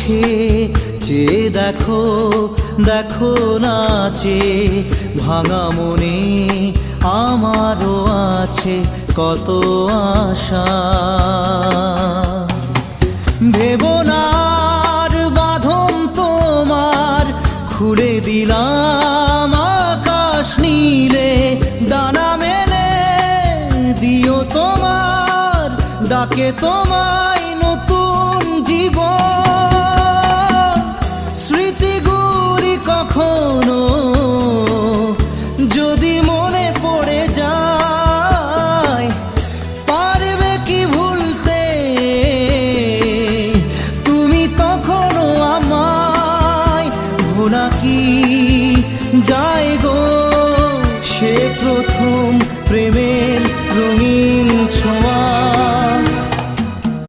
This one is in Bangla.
চোখে চেয়ে দেখো, দেখো নাচে ভাঙা মনে আমারও আছে কত আশা। ভেবনার বাঁধন তোমার খুলে দিলাম আকাশ নীলে, ডানা মেলে দিও তোমার ডাকে তোমায়